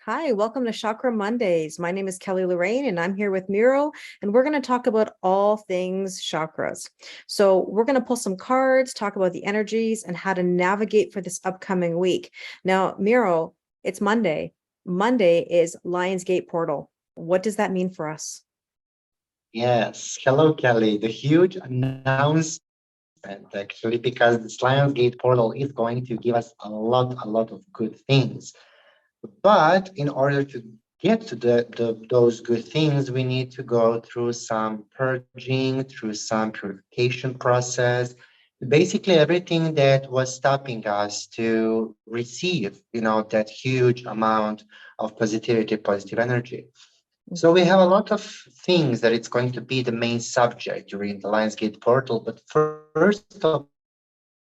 Hi, welcome to Chakra Mondays. My name is Kelly Lorraine, and I'm here with Miro, and we're going to talk about all things chakras. So, we're going to pull some cards, talk about the energies, and how to navigate for this upcoming week. Now, Miro, it's Monday. Monday is Lionsgate Portal. What does that mean for us? Yes. Hello, Kelly. The huge announcement, actually, because this Lionsgate portal is going to give us a lot of good things. But in order to get to those good things, we need to go through some purging, through some purification process. Basically, everything that was stopping us to receive, that huge amount of positivity, positive energy. So we have a lot of things that it's going to be the main subject during the Lionsgate portal. But first of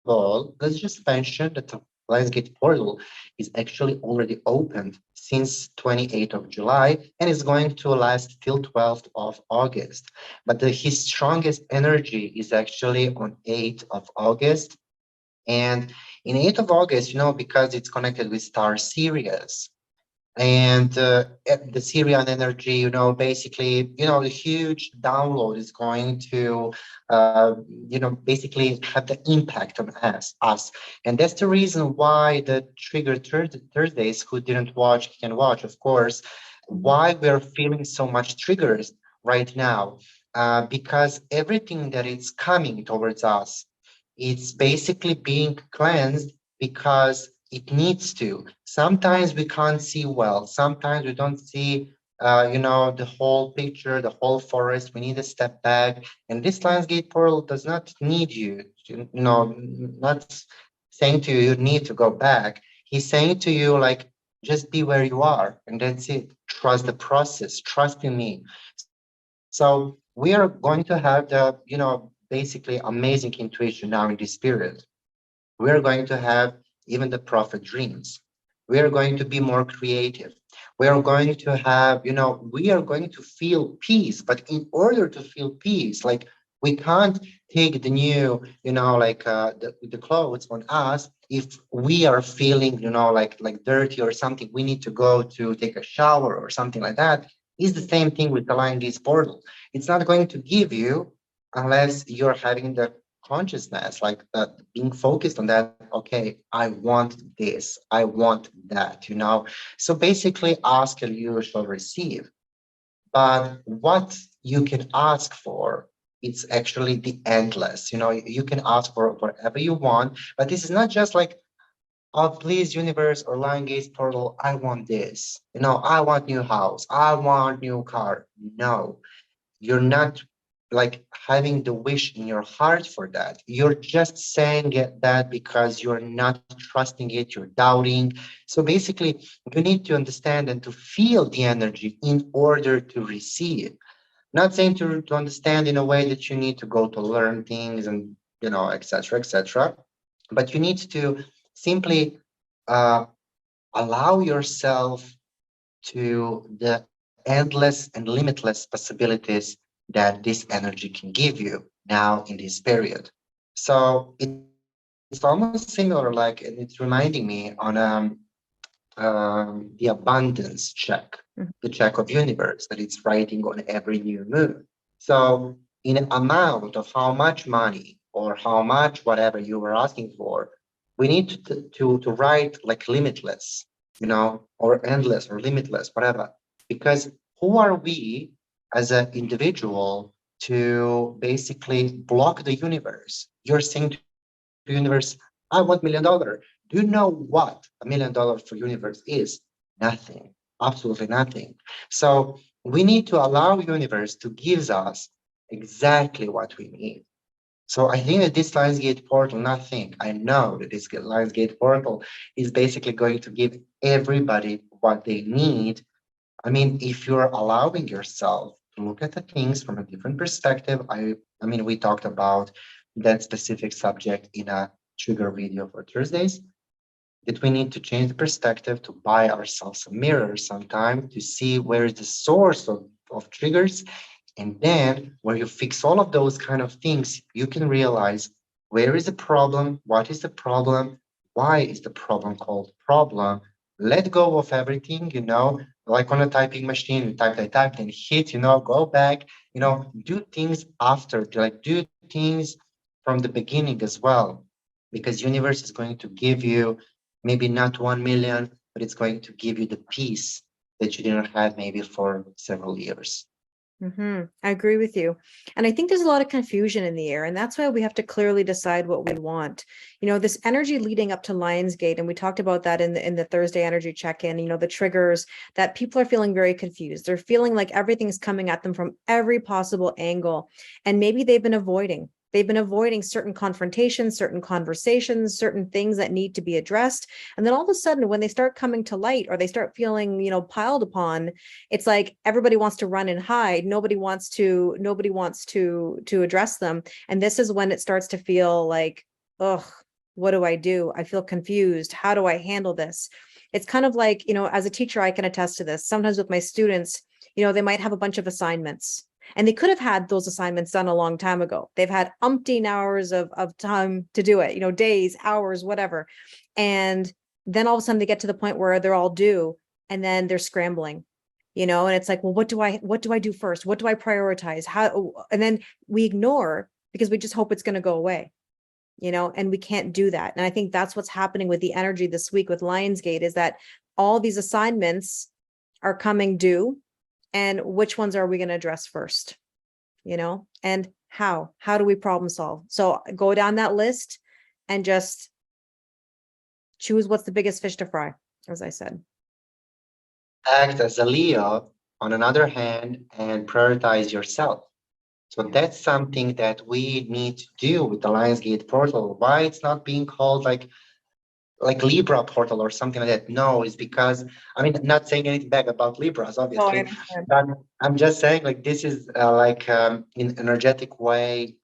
all, let's just mention that the Lionsgate portal is actually already opened since 28th of July and is going to last till 12th of August. But his strongest energy is actually on 8th of August. And in 8th of August, because it's connected with star Sirius, and the Syrian energy, basically, the huge download is going to, basically have the impact on us. And that's the reason why the Trigger Thursdays, who didn't watch can watch, of course, why we're feeling so much triggers right now, because everything that is coming towards us, it's basically being cleansed because it needs to. Sometimes we can't see well. Sometimes we don't see, the whole picture, the whole forest. We need to step back. And this Lionsgate portal does not need you, not saying to you, you need to go back. He's saying to you, like, just be where you are. And that's it. Trust the process. Trust in me. So we are going to have basically amazing intuition now in this period. We're going to have even the prophet dreams. We are going to be more creative. We are going to have, we are going to feel peace. But in order to feel peace, like, we can't take the new, the clothes on us if we are feeling, like dirty or something. We need to go to take a shower or something like that. It's the same thing with the line this portal. It's not going to give you unless you're having the consciousness, like that, being focused on that. Okay, I want this, I want that. So basically, ask and you shall receive. But what you can ask for, it's actually the endless. You can ask for whatever you want, but this is not just like, oh, please, universe or Lion Gates portal, I want this. I want new house, I want new car. No, you're not like having the wish in your heart for that. You're just saying that because you're not trusting it, you're doubting. So basically, you need to understand and to feel the energy in order to receive. Not saying to understand in a way that you need to go to learn things and, etc., etc. But you need to simply uh, allow yourself to the endless and limitless possibilities that this energy can give you now in this period. So it's almost similar, like, and it's reminding me on the abundance check, the check of universe that it's writing on every new moon. So in an amount of how much money or how much whatever you were asking for, we need to write like limitless, or endless or limitless, whatever. Because who are we as an individual to basically block the universe? You're saying to universe, I want $1 million. Do you know what $1 million for universe is? Nothing, absolutely nothing. So we need to allow universe to give us exactly what we need. So I think that this Lionsgate portal, nothing, I know that this Lionsgate portal is basically going to give everybody what they need. I mean, if you're allowing yourself to look at the things from a different perspective, I mean, we talked about that specific subject in a trigger video for Thursdays, that we need to change the perspective, to buy ourselves a mirror sometime to see where is the source of triggers. And then where you fix all of those kind of things, you can realize where is the problem, what is the problem, why is the problem called problem, let go of everything, like on a typing machine, you type, then hit, go back, do things after, like do things from the beginning as well, because universe is going to give you maybe not 1 million, but it's going to give you the peace that you didn't have maybe for several years. I agree with you. And I think there's a lot of confusion in the air. And that's why we have to clearly decide what we want. This energy leading up to Lionsgate, and we talked about that in the Thursday energy check-in, the triggers that people are feeling very confused. They're feeling like everything's coming at them from every possible angle. And maybe they've been avoiding. They've been avoiding certain confrontations, certain conversations, certain things that need to be addressed. And then all of a sudden, when they start coming to light or they start feeling, piled upon, it's like everybody wants to run and hide. Nobody wants to address them. And this is when it starts to feel like, ugh, what do I do? I feel confused. How do I handle this? It's kind of like, as a teacher, I can attest to this. Sometimes with my students, they might have a bunch of assignments. And they could have had those assignments done a long time ago. They've had umpteen hours of time to do it, days, hours, whatever. And then all of a sudden they get to the point where they're all due and then they're scrambling, and it's like, well, what do I do first? What do I prioritize? How? And then we ignore because we just hope it's going to go away, and we can't do that. And I think that's what's happening with the energy this week with Lionsgate is that all these assignments are coming due. And which ones are we going to address first? And how do we problem solve? So go down that list and just choose what's the biggest fish to fry, as I said. Act as a Leo, on another hand, and prioritize yourself. So that's something that we need to do with the Lionsgate portal. Why it's not being called like Libra portal or something like that? No, it's because, I mean, not saying anything bad about Libras, Oh, I obviously, understand. but I'm just saying like this is in energetic way,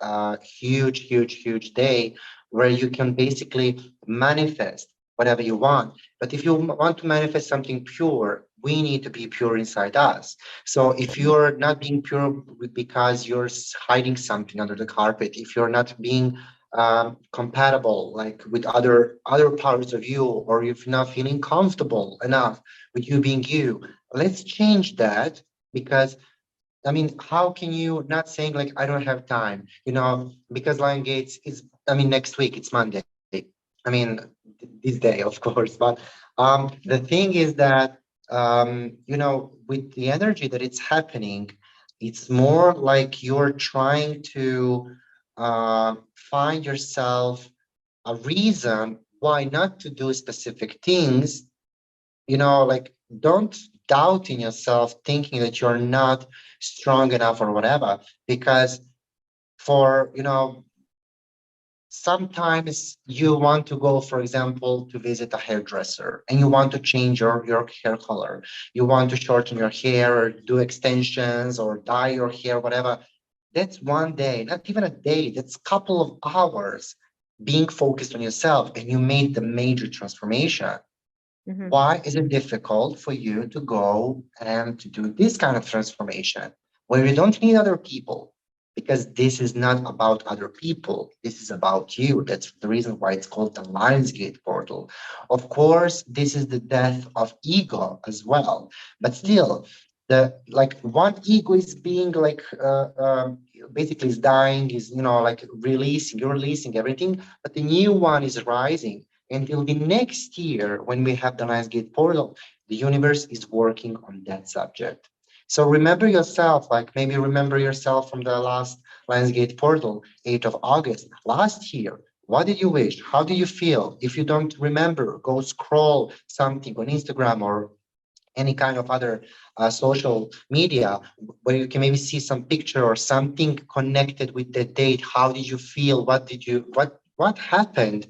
huge, huge, huge day where you can basically manifest whatever you want. But if you want to manifest something pure, we need to be pure inside us. So if you're not being pure because you're hiding something under the carpet, if you're not being compatible like with other parts of you, or if you're not feeling comfortable enough with you being you, let's change that. Because I mean, how can you not saying like I don't have time, because Lion Gates is, I mean, next week it's Monday. I mean, this day, of course. But the thing is that with the energy that it's happening, it's more like you're trying to find yourself a reason why not to do specific things. Like don't doubt in yourself thinking that you're not strong enough or whatever, because for sometimes you want to go, for example, to visit a hairdresser and you want to change your hair color, you want to shorten your hair or do extensions or dye your hair, whatever. That's one day, not even a day, that's a couple of hours being focused on yourself, and you made the major transformation. Mhm. Why is it difficult for you to go and to do this kind of transformation where you don't need other people? Because this is not about other people. This is about you. That's the reason why it's called the Lionsgate portal. Of course, this is the death of ego as well. But still, the like one ego is being like basically is dying, is like you're releasing everything, but the new one is rising until the next year when we have the Lionsgate portal. The universe is working on that subject. So remember yourself, like maybe remember yourself from the last Lionsgate portal, 8th of August last year. What did you wish? How do you feel? If you don't remember, go scroll something on Instagram or any kind of other social media where you can maybe see some picture or something connected with the date. How did you feel? What happened?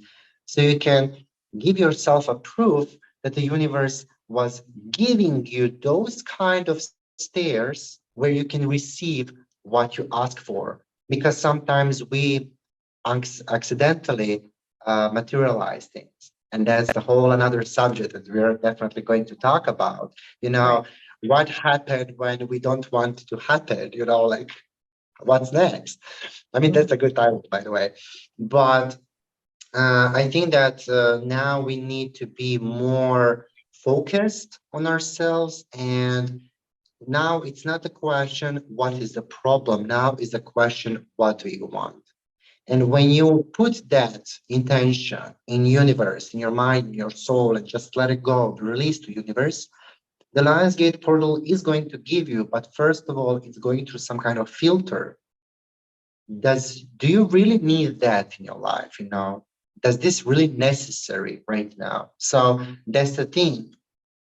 So you can give yourself a proof that the universe was giving you those kind of stairs where you can receive what you ask for. Because sometimes we accidentally materialize things. And that's the whole another subject that we're definitely going to talk about. Right. What happened when we don't want to happen, like what's next? I mean, Mhm. that's a good title, by the way. But I think that now we need to be more focused on ourselves. And now it's not a question, what is the problem? Now is the question, what do you want? And when you put that intention in universe, in your mind, in your soul, and just let it go, release to universe, the Lionsgate portal is going to give you, but first of all, it's going through some kind of filter. Do you really need that in your life? Does this really necessary right now? So that's the thing.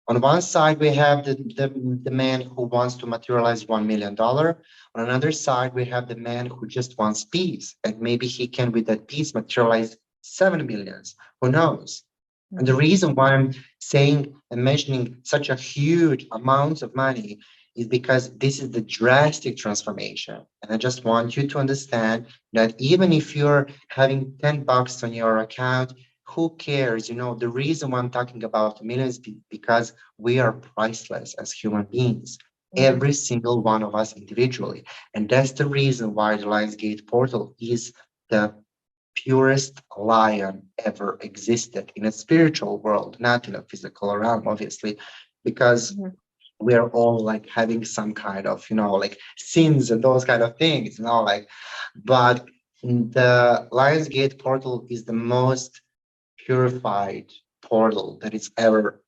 On one side, we have the man who wants to materialize $1 million. On another side, we have the man who just wants peace. And maybe he can, with that peace, materialize 7 millions. Who knows? And the reason why I'm saying and mentioning such a huge amount of money is because this is the drastic transformation. And I just want you to understand that even if you're having $10 on your account, who cares? The reason why I'm talking about millions is because we are priceless as human beings, every single one of us individually. And that's the reason why the Lionsgate portal is the purest lion ever existed in a spiritual world, not in a physical realm, obviously, because we're all like having some kind of, like sins and those kind of things, but the Lionsgate portal is the most purified portal that is ever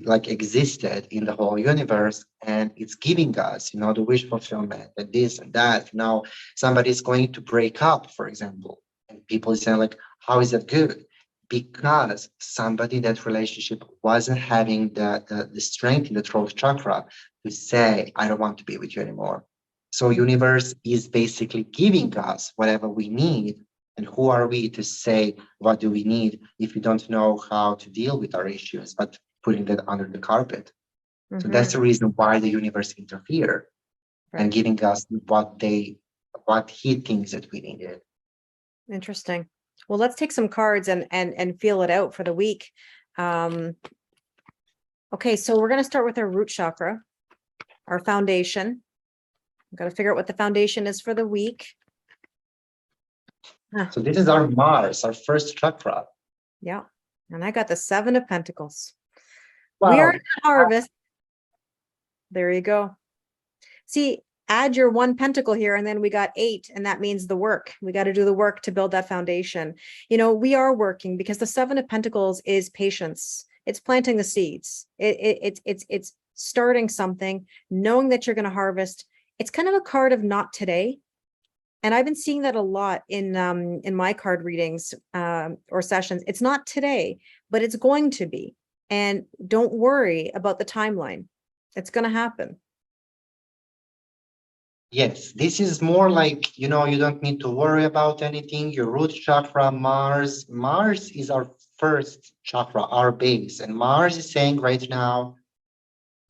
like existed in the whole universe, and it's giving us the wish fulfillment and this and that. Now somebody's going to break up, for example, and people say like, how is that good? Because somebody in that relationship wasn't having the strength in the throat chakra to say, I don't want to be with you anymore. So universe is basically giving us whatever we need. And who are we to say, what do we need if we don't know how to deal with our issues, but putting that under the carpet? So that's the reason why the universe interfered and giving us what he thinks that we needed. Interesting. Well, let's take some cards and feel it out for the week. Okay, so we're going to start with our root chakra, our foundation. I've got to figure out what the foundation is for the week. So this is our Mars, our first chakra. Yeah. And I got the 7 of Pentacles. Wow. We are in harvest. There you go. See, add your 1 pentacle here, and then we got 8, and that means the work. We got to do the work to build that foundation. We are working because the 7 of Pentacles is patience. It's planting the seeds. It's starting something, knowing that you're going to harvest. It's kind of a card of not today. And I've been seeing that a lot in my card readings or sessions. It's not today, but it's going to be. And don't worry about the timeline. It's going to happen. Yes, this is more like, you don't need to worry about anything. Your root chakra, Mars. Mars is our first chakra, our base. And Mars is saying right now,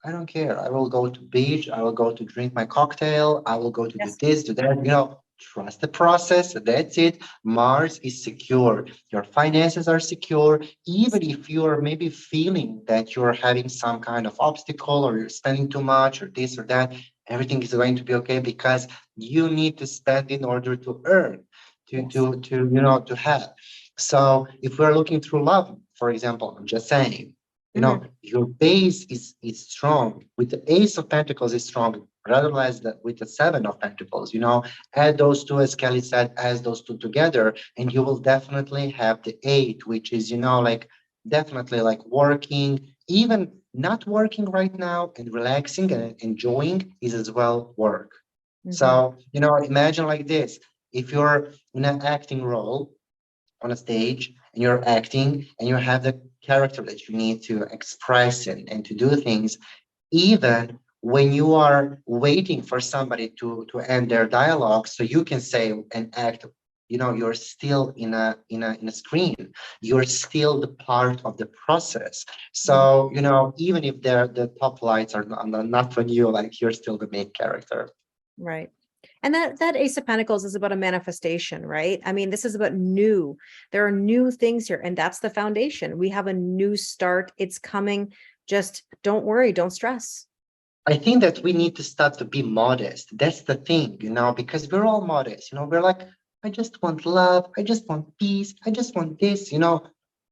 I don't care. I will go to beach. I will go to drink my cocktail. I will go to do this, do that. Trust the process. That's it. Mars is secure. Your finances are secure. Even if you're maybe feeling that you're having some kind of obstacle or you're spending too much or this or that, everything is going to be okay because you need to spend in order to earn, to have. So if we're looking through love, for example, I'm just saying, your base is strong. With the Ace of Pentacles is strong, rather less that with the 7 of Pentacles. Add those two, as Kelly said, add those two together, and you will definitely have the 8, which is definitely like working, even not working right now, and relaxing and enjoying is as well work. So imagine like this: if you're in an acting role on a stage and you're acting and you have the character that you need to express and to do things, even when you are waiting for somebody to end their dialogue so you can say and act, you're still in a screen. You're still the part of the process. So even if the top lights are not on you, like you're still the main character. Right. And that Ace of Pentacles is about a manifestation, right? I mean, this is about new. There are new things here, and that's the foundation. We have a new start. It's coming. Just don't worry. Don't stress. I think that we need to start to be modest. That's the thing, because we're all modest. We're like, I just want love. I just want peace. I just want this.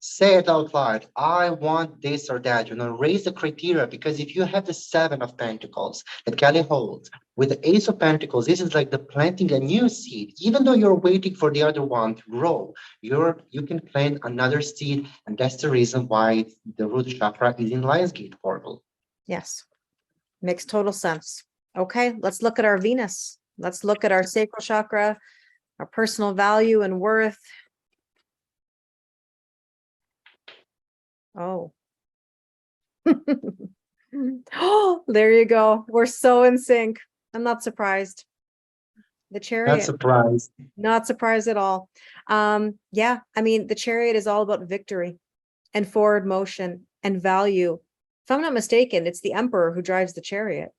Say it out loud. I want this or that. Raise the criteria, because if you have the Seven of Pentacles that Kelly holds with the Ace of Pentacles, this is like the planting a new seed. Even though you're waiting for the other one to grow, you can plant another seed, and that's the reason why the root chakra is in Lionsgate portal. Yes. Makes total sense. Okay, let's look at our Venus. Let's look at our sacral chakra, our personal value and worth. Oh. Oh, there you go. We're so in sync. I'm not surprised. The Not Chariot, surprised. not surprised at all. Yeah, I mean, the Chariot is all about victory and forward motion and value. If I'm not mistaken, it's the Emperor who drives the Chariot.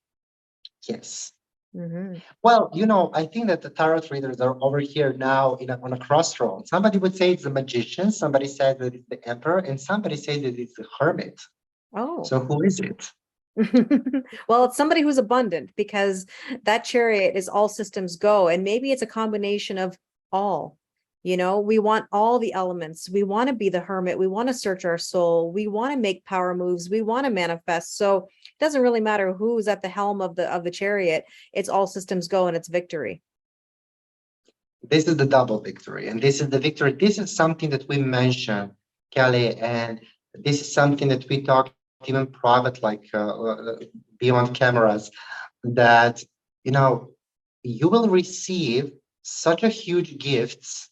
Yes. Mhm. Well, I think that the tarot readers are over here now on a crossroad. Somebody would say it's the magician, somebody said that it's the emperor, and somebody said that it's the hermit. Oh. So who is it? Well, it's somebody who's abundant, because that Chariot is all systems go. And maybe it's a combination of all. We want all the elements. We want to be the hermit. We want to search our soul. We want to make power moves. We want to manifest. So it doesn't really matter who's at the helm of the Chariot. It's all systems go and it's victory. This is the double victory, and this is the victory. This is something that we mentioned, Kelly, and this is something that we talked even private, like beyond cameras, that you will receive such a huge gifts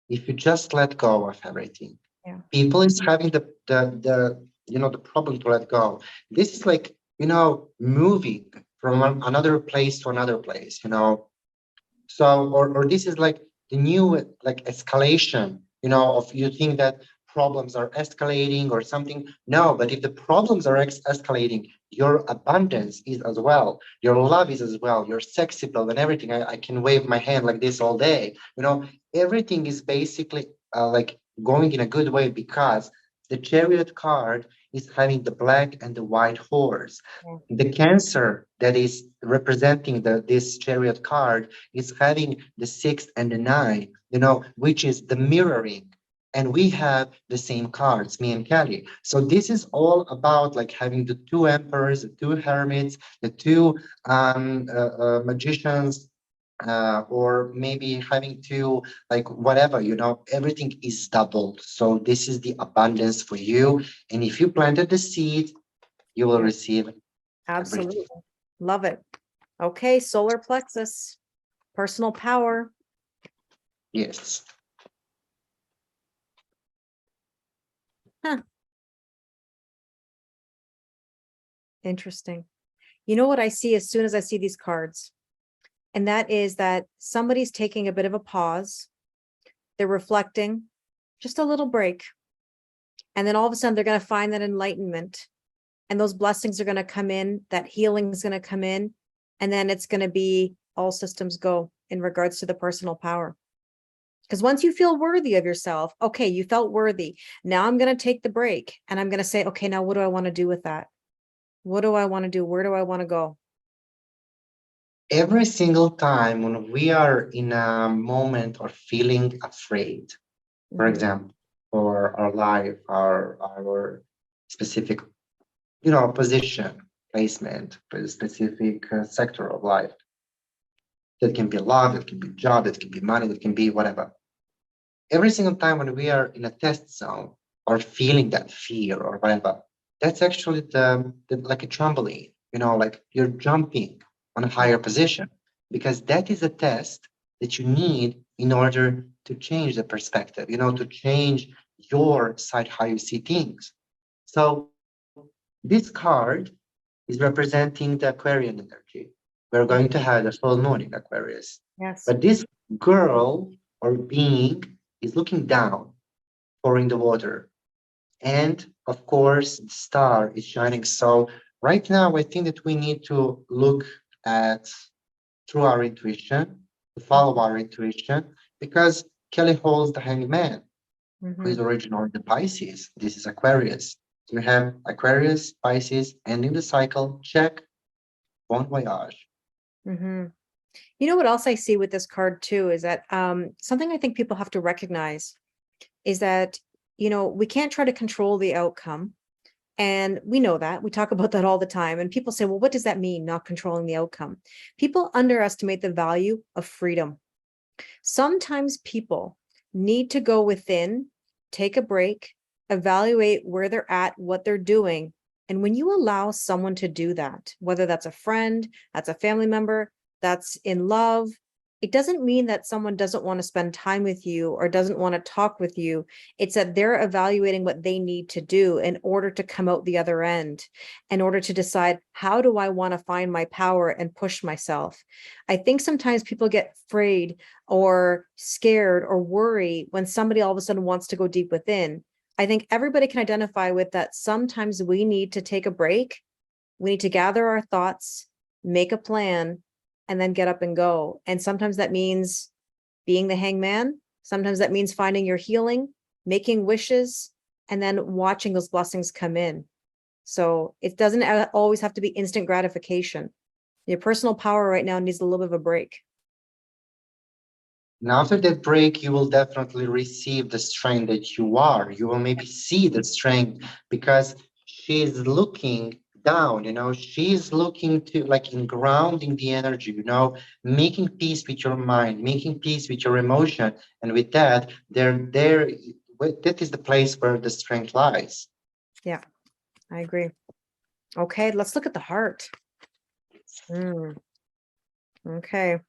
if you just let go of everything. Yeah. People is having the problem to let go. This is like moving from another place to another place. So, or this is like the new like escalation, of you think that problems are escalating or something. No, but if the problems are escalating, your abundance is as well. Your love is as well. Your sex appeal and everything. I can wave my hand like this all day. Everything is basically like going in a good way, because the Chariot card is having the black and the white horse. Yeah. The Cancer that is representing this Chariot card is having the 6 and the 9, which is the mirroring. And we have the same cards, me and Kelly. So this is all about like having the two emperors, the two hermits, the two magicians, or maybe having two, like whatever, everything is doubled. So this is the abundance for you. And if you planted the seed, you will Yeah. receive everything. Absolutely. Love it. Okay, solar plexus, personal power. Yes. Huh. Interesting. You know what I see as soon as I see these cards? And that is that somebody's taking a bit of a pause. They're reflecting, just a little break. And then all of a sudden they're going to find that enlightenment. And those blessings are going to come in, that healing is going to come in. And then it's going to be all systems go in regards to the personal power. Because once you feel worthy of yourself, okay, you felt worthy. Now I'm going to take the break and I'm going to say, okay, now what do I want to do with that? What do I want to do? Where do I want to go? Every single time when we are in a moment or feeling afraid, for Mhm. example, for our life, our specific, position, placement, for a specific sector of life. That can be love, it can be job, it can be money, it can be whatever. Every single time when we are in a test zone or feeling that fear or whatever, that's actually like a trampoline, like you're jumping on a higher position, because that is a test that you need in order to change the perspective, to change your side, how you see things. So this card is representing the Aquarian energy. We're going to have the full moon in Aquarius. Yes. But this girl or being is looking down, pouring the water. And of course, the star is shining. So right now, I think that we need to look at through our intuition, to follow our intuition, because Kelly holds the hangman, who is Mhm. originally the Pisces. This is Aquarius. So we have Aquarius, Pisces, ending the cycle. Check. Bon voyage. Mhm. You know what else I see with this card too is that something I think people have to recognize is that, we can't try to control the outcome. And we know that. We talk about that all the time. And people say, well, what does that mean, not controlling the outcome? People underestimate the value of freedom. Sometimes people need to go within, take a break, evaluate where they're at, what they're doing. And when you allow someone to do that, whether that's a friend, that's a family member, that's in love, it doesn't mean that someone doesn't want to spend time with you or doesn't want to talk with you. It's that they're evaluating what they need to do in order to come out the other end, in order to decide, how do I want to find my power and push myself? I think sometimes people get afraid or scared or worry when somebody all of a sudden wants to go deep within. I think everybody can identify with that. Sometimes we need to take a break. We need to gather our thoughts, make a plan, and then get up and go. And sometimes that means being the hangman. Sometimes that means finding your healing, making wishes, and then watching those blessings come in. So it doesn't always have to be instant gratification. Your personal power right now needs a little bit of a break. And after that break, you will definitely receive the strength that you are. You will maybe see the strength because she's looking down, she's looking to like in grounding the energy, making peace with your mind, making peace with your emotion. And with that, that is the place where the strength lies. Yeah, I agree. Okay, let's look at the heart. Okay.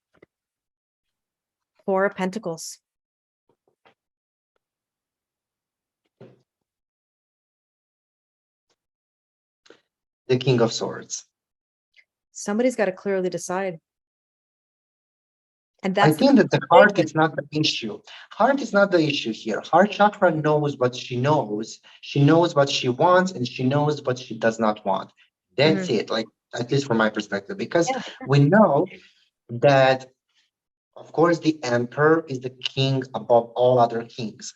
Four of Pentacles. The King of Swords. Somebody's got to clearly decide. And I that's think that the heart is not the issue. Heart is not the issue here. Heart chakra knows what she knows. She knows what she wants and she knows what she does not want. That's it, like at least from my perspective, because we know that, of course, the emperor is the king above all other kings.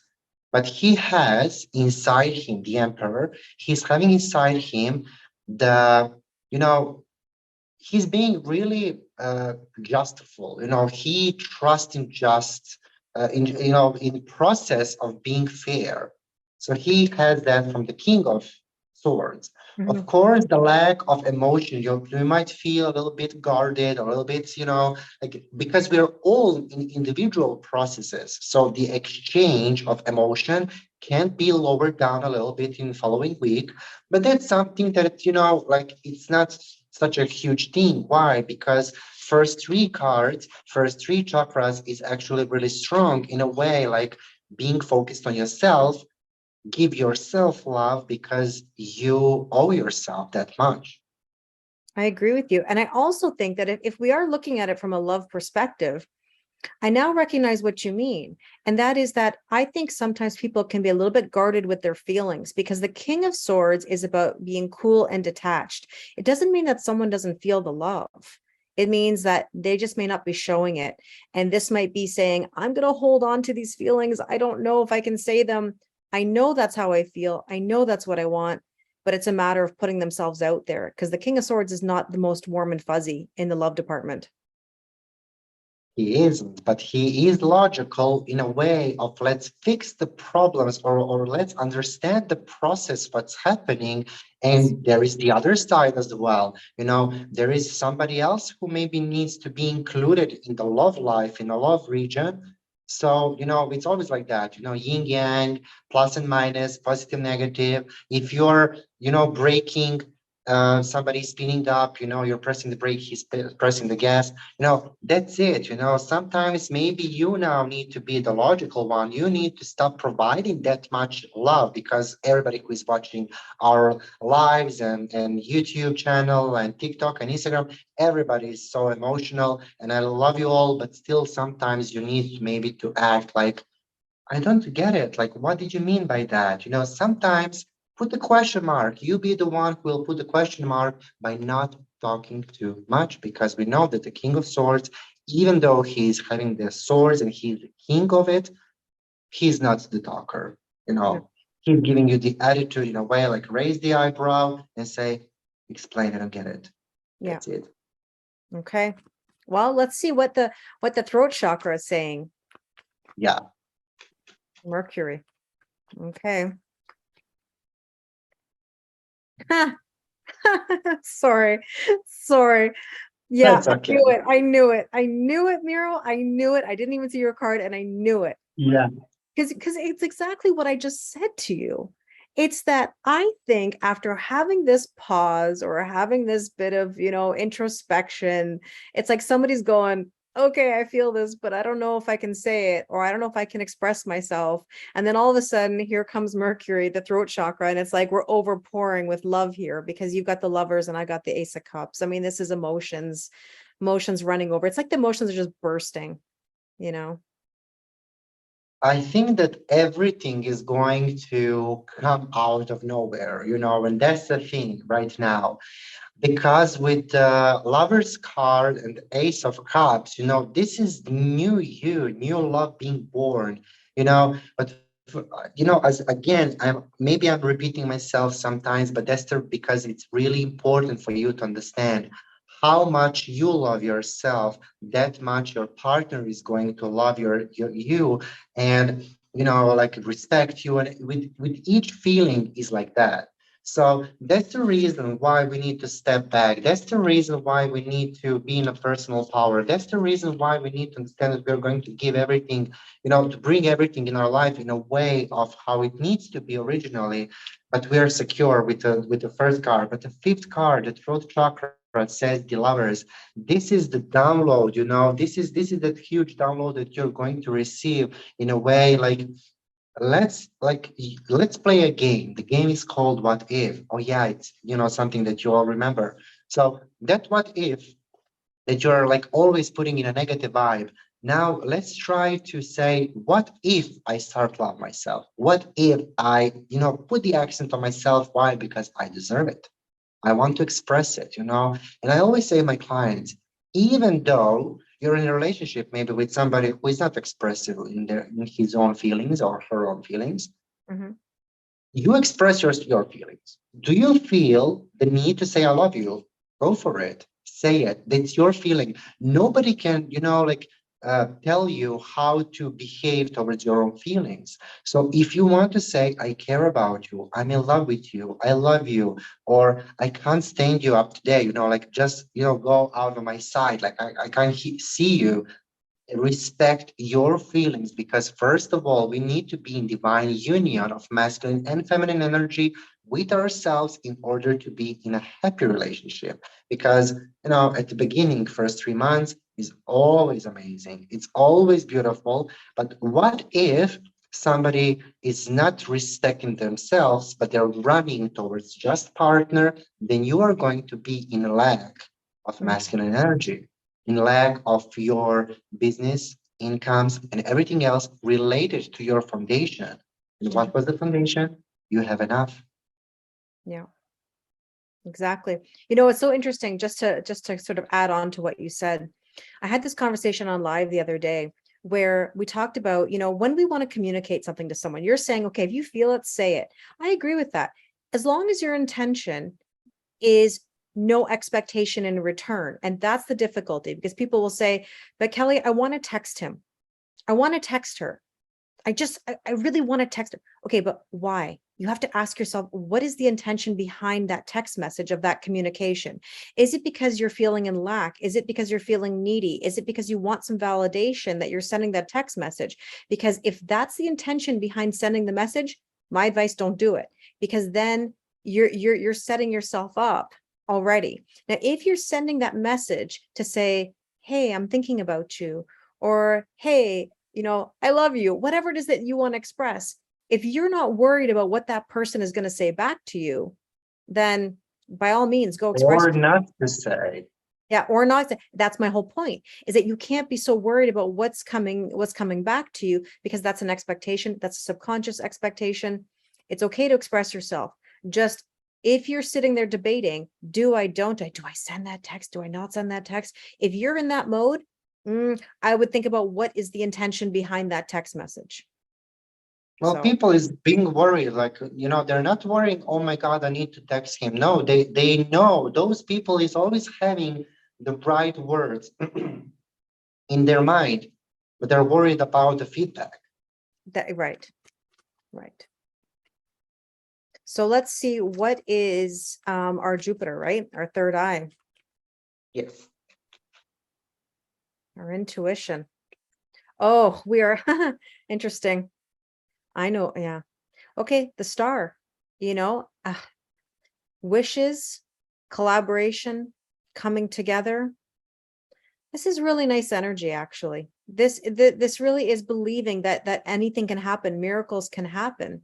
But he has inside him, the emperor, he's having inside him the, he's being really justful. He trusts in just in process of being fair. So he has that from the King of Swords. Of course, the lack of emotion, you might feel a little bit guarded, a little bit, like, because we're all in individual processes. So the exchange of emotion can be lowered down a little bit in the following week. But that's something that, like, it's not such a huge thing. Why? Because first three chakras is actually really strong in a way, like being focused on yourself. Give yourself love because you owe yourself that much. I agree with you. And I also think that if we are looking at it from a love perspective, I now recognize what you mean. And that is that I think sometimes people can be a little bit guarded with their feelings because the King of Swords is about being cool and detached. It doesn't mean that someone doesn't feel the love. It means that they just may not be showing it. And this might be saying, I'm going to hold on to these feelings. I don't know if I can say them. I know that's how I feel. I know that's what I want, but it's a matter of putting themselves out there because the King of Swords is not the most warm and fuzzy in the love department. He isn't, but he is logical in a way of let's fix the problems or let's understand the process, what's happening. And there is the other side as well. There is somebody else who maybe needs to be included in the love life, in the love region. So, it's always like that, yin yang, plus and minus, positive, negative. If you're, breaking, somebody's speeding up, you're pressing the brake, he's pressing the gas, that's it. Sometimes maybe you now need to be the logical one. You need to stop providing that much love because everybody who is watching our lives and YouTube channel and TikTok and Instagram, everybody is so emotional and I love you all, but still sometimes you need maybe to act like, I don't get it. Like, what did you mean by that? Sometimes put the question mark. You be the one who will put the question mark by not talking too much because we know that the King of Swords, even though he's having the swords and he's the king of it, he's not the talker. He's giving you the attitude in a way, like raise the eyebrow and say, explain, I don't get it. That's it. Okay. Well, let's see what the throat chakra is saying. Yeah. Mercury. Okay. Sorry. Sorry. Yeah, That's I okay. knew it. I knew it. I knew it, Miro. I knew it. I didn't even see your card and I knew it. Yeah. Because it's exactly what I just said to you. It's that I think after having this pause or having this bit of, introspection, it's like somebody's going, okay, I feel this, but I don't know if I can say it, or I don't know if I can express myself. And then all of a sudden, here comes Mercury, the throat chakra, and it's like we're overpouring with love here because you've got the lovers and I got the Ace of Cups. I mean, this is emotions running over. It's like the emotions are just bursting, you know? I think that everything is going to come out of nowhere, and that's the thing right now. Because with the Lover's card and the Ace of Cups, this is new you, new love being born, But as again, I'm repeating myself sometimes, but that's because it's really important for you to understand how much you love yourself, that much your partner is going to love you, and like respect you, and with each feeling is like that. So that's the reason why we need to step back. That's the reason why we need to be in a personal power. That's the reason why we need to understand that we're going to give everything, to bring everything in our life in a way of how it needs to be originally. But we are secure with the first card. But the fifth card, the throat chakra, says the lovers. This is the download. This is that huge download that you're going to receive in a way like let's play a game. The game is called What If. Oh yeah, it's something that you all remember. So that what if that you're like always putting in a negative vibe. Now let's try to say, what if I start love myself? What if I, put the accent on myself? Why? Because I deserve it. I want to express it, And I always say to my clients, even though you're in a relationship maybe with somebody who is not expressive in his own feelings or her own feelings, Mhm. you express your feelings. Do you feel the need to say I love you? Go for it. Say it. That's your feeling. Nobody can, tell you how to behave towards your own feelings. So if you want to say, I care about you, I'm in love with you, I love you, or I can't stand you up today, just, go out of my sight, like I can't see you, respect your feelings, because first of all we need to be in divine union of masculine and feminine energy with ourselves in order to be in a happy relationship. Because at the beginning, first 3 months is always amazing, it's always beautiful. But what if somebody is not respecting themselves but they're running towards just partner? Then you are going to be in lack of Mm. masculine energy, in lack of your business, incomes, and everything else related to your foundation. And what was the foundation? You have enough. Yeah, exactly. It's so interesting just to sort of add on to what you said. I had this conversation on live the other day where we talked about, when we want to communicate something to someone, you're saying, okay, if you feel it, say it. I agree with that. As long as your intention is no expectation in return. And that's the difficulty because people will say, but Kelly, I want to text him. I want to text her. I really want to text her. Okay, but why? You have to ask yourself, what is the intention behind that text message of that communication? Is it because you're feeling in lack? Is it because you're feeling needy? Is it because you want some validation that you're sending that text message? Because if that's the intention behind sending the message, my advice, don't do it, because then you're setting yourself up already. Now, if you're sending that message to say, hey, I'm thinking about you, or hey, I love you, whatever it is that you want to express. If you're not worried about what that person is going to say back to you, then by all means, go express Or yourself. not to say. Yeah, or not. That's my whole point, is that you can't be so worried about what's coming back to you, because that's an expectation. That's a subconscious expectation. It's okay to express yourself. Just if you're sitting there debating, don't I, do I send that text? Do I not send that text? If you're in that mode, I would think about what is the intention behind that text message. Well, So, people is being worried, like, they're not worrying, oh my God, I need to text him. No, they know those people is always having the right words in their mind, but they're worried about the feedback. that right, right. So let's see, what is our Jupiter, right? Our third eye, Yes. our intuition. Oh, we are interesting. I know, yeah. Okay, the star, you know, wishes, collaboration, coming together. This is really nice energy, actually. This really is believing that anything can happen, miracles can happen.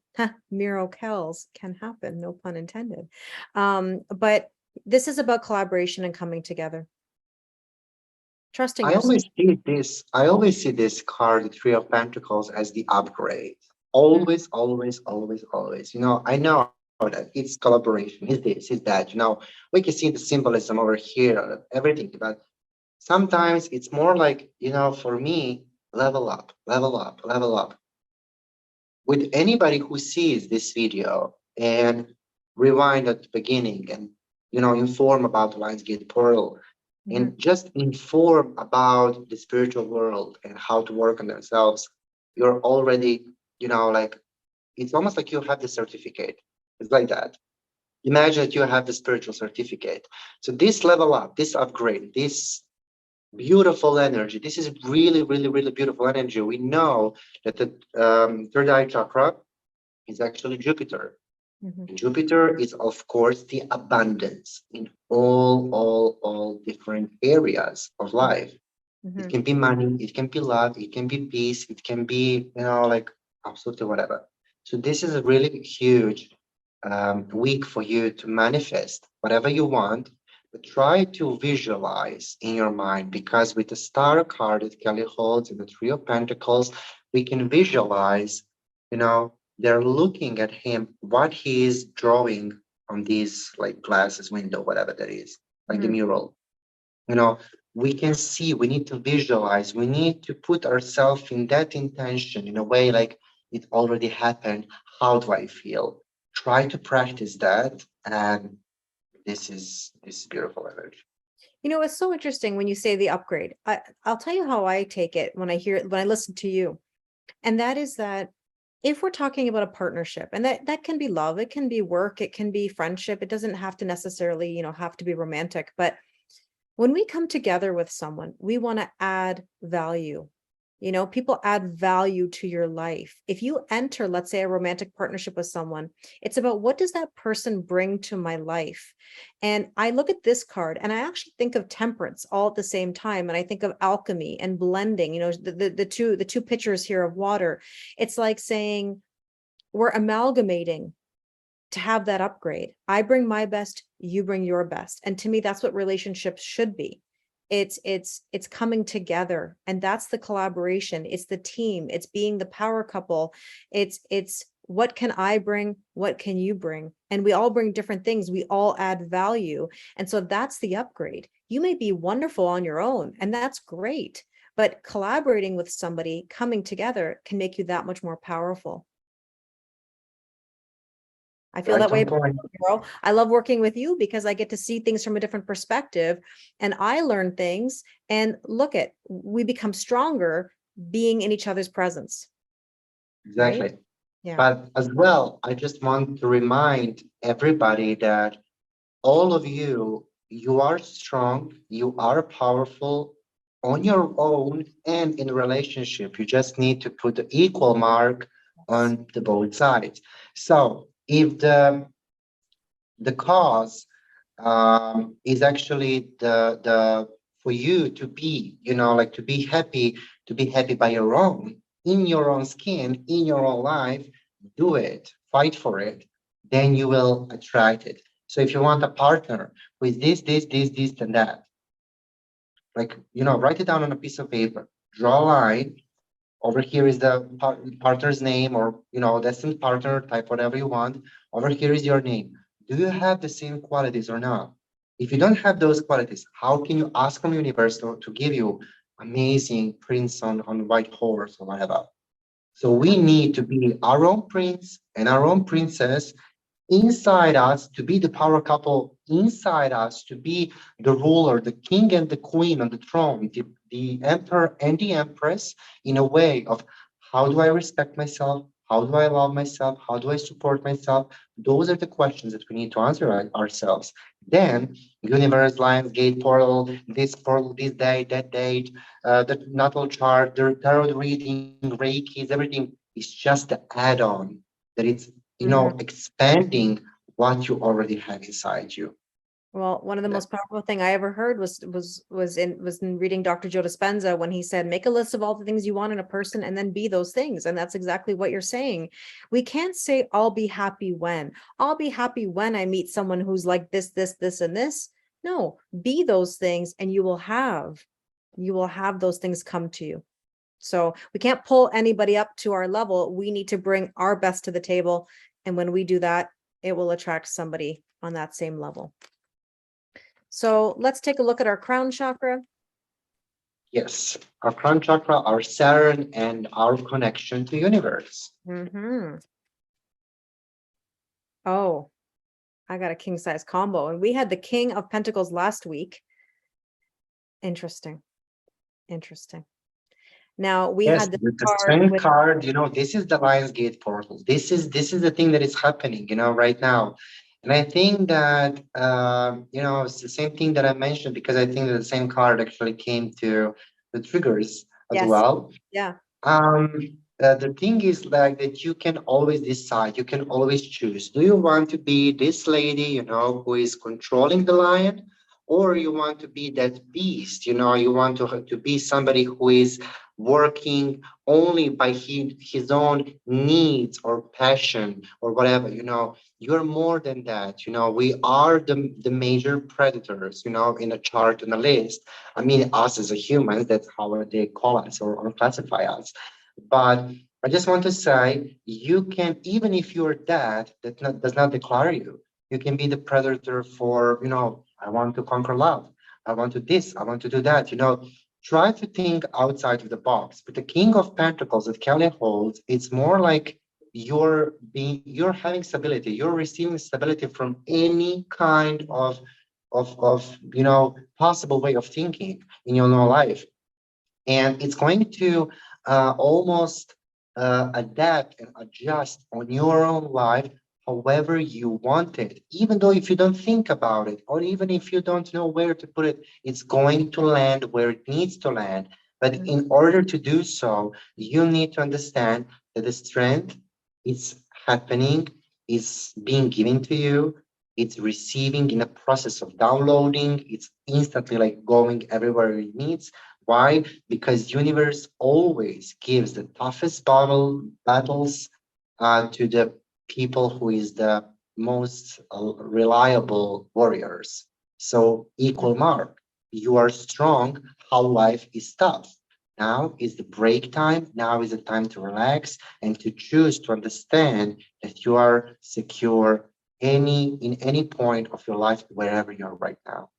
Miracles can happen, no pun intended. But this is about collaboration and coming together, trusting I yourself. always see this, I always see this card, the Three of Pentacles, as the upgrade. Mm, Always, always, always, always. I know that it's collaboration, it's this, it's that. We can see the symbolism over here, everything, but sometimes it's more like, for me, level up, level up, level up. With anybody who sees this video and rewind at the beginning and, inform about Lionsgate Portal mhm, and just inform about the spiritual world and how to work on themselves, you're already, like, it's almost like you have the certificate. It's like that. Imagine that you have the spiritual certificate. So this level up, this upgrade, this beautiful energy, this is really, really, really beautiful energy. We know that the third eye chakra is actually Jupiter. mhm, Jupiter is, of course, the abundance in all different areas of mhm, life. It mhm. can be money, it can be love, it can be peace, it can be, like absolutely whatever. So this is a really huge week for you to manifest whatever you want, but try to visualize in your mind, because with the star card that Kelly holds and the Three of Pentacles, we can visualize, they're looking at him, what he is drawing on these like glasses window, whatever that is, like the Mhm. mural. you know we can see, we need to visualize, we need to put ourselves in that intention in a way like it already happened. How do I feel? Try to practice that, and this is beautiful energy. It's so interesting when you say the upgrade. I'll tell you how I take it when I listen to you. And that is that if we're talking about a partnership, and that can be love, it can be work, it can be friendship, it doesn't have to necessarily, have to be romantic, but when we come together with someone, we want to add value. People add value to your life. If you enter, let's say, a romantic partnership with someone, it's about what does that person bring to my life? And I look at this card and I actually think of temperance all at the same time. And I think of alchemy and blending, the two pictures here of water. It's like saying we're amalgamating to have that upgrade. I bring my best, you bring your best. And to me, that's what relationships should be. It's coming together, and that's the collaboration. It's the team. It's being the power couple. It's what can I bring? What can you bring? And we all bring different things. We all add value. And so that's the upgrade. You may be wonderful on your own, and that's great. But collaborating with somebody, coming together can make you that much more powerful. I feel Right that way on about point. you, girl. I love working with you because I get to see things from a different perspective, and I learn things, and we become stronger being in each other's presence, right? Exactly. Yeah. But as well, I just want to remind everybody that all of you are strong, you are powerful on your own and in a relationship. You just need to put the equal mark Yes. on the both sides. So if the cause is actually the for you to be, like to be happy by your own, in your own skin, in your own life, do it, fight for it, then you will attract it. So if you want a partner with this and that, like, write it down on a piece of paper, draw a line. Over here is the partner's name, or destined partner, type whatever you want. Over here is your name. Do you have the same qualities or not? If you don't have those qualities, how can you ask from universe to give you amazing prince on white horse or whatever? So we need to be our own prince and our own princess inside us, to be the power couple inside us, to be the ruler, the king and the queen on the throne, the emperor and the empress, in a way of how do I respect myself? How do I love myself? How do I support myself? Those are the questions that we need to answer ourselves. Then, universe, lines, gate, portal, this date, that date, the natal chart, the tarot reading, Reiki, everything is just the add-on that it's, Mhm. expanding what you already have inside you. Well, one of the most powerful thing I ever heard was in reading Dr. Joe Dispenza when he said, make a list of all the things you want in a person and then be those things. And that's exactly what you're saying. We can't say I'll be happy when. I'll be happy when I meet someone who's like this, and this. No, be those things and you will have those things come to you. So we can't pull anybody up to our level. We need to bring our best to the table. And when we do that, it will attract somebody on that same level. So let's take a look at our crown chakra. Yes, our crown chakra, our Saturn, and our connection to universe. Oh, I got a king size combo, and we had the King of Pentacles last week. Interesting. Now we Yes, had this the card strength with, card, this is the Lions Gate portal. This is the thing that is happening, right now. And I think that it's the same thing that I mentioned, because I think that the same card actually came to the triggers as yes, well. yeah. The thing is like that you can always decide, you can always choose. Do you want to be this lady, who is controlling the lion, or you want to be that beast, you want to be somebody who is working only by his own needs or passion or whatever, you're more than that. We are the major predators, in a chart and a list. I mean, us as a humans, that's how they call us or classify us. But I just want to say, you can, even if you're that does not declare you. You can be the predator for, I want to conquer love. I want to this, I want to do that. Try to think outside of the box. But the King of Pentacles that Kelly holds, it's more like you're having stability, you're receiving stability from any kind of possible way of thinking in your life. And it's going to almost adapt and adjust on your own life however you want it. Even though if you don't think about it, or even if you don't know where to put it, it's going to land where it needs to land. But in order to do so, you need to understand that the strength is happening, is being given to you. It's receiving in a process of downloading. It's instantly like going everywhere it needs. Why? Because universe always gives the toughest battles to the people who is the most reliable warriors. So equal mark. You are strong. How life is tough. Now is the break time. Now is the time to relax and to choose to understand that you are secure in any point of your life, wherever you are right now.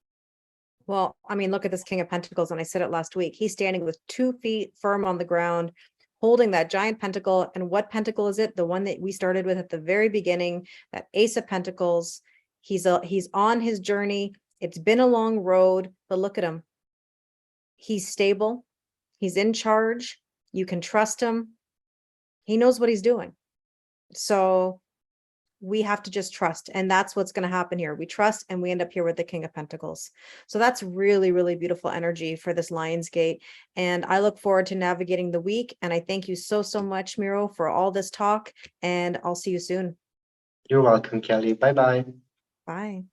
Well, I mean, look at this King of Pentacles, and I said it last week. He's standing with 2 feet firm on the ground, holding that giant pentacle. And what pentacle is it? The one that we started with at the very beginning, that Ace of Pentacles. He's on his journey. It's been a long road, but look at him. He's stable. He's in charge. You can trust him. He knows what he's doing. So we have to just trust, and that's what's going to happen here. We trust, and we end up here with the King of Pentacles. So that's really, really beautiful energy for this Lionsgate, and I look forward to navigating the week. And I thank you so much, Miro, for all this talk, and I'll see you soon. You're welcome, Kelly. Bye bye. Bye.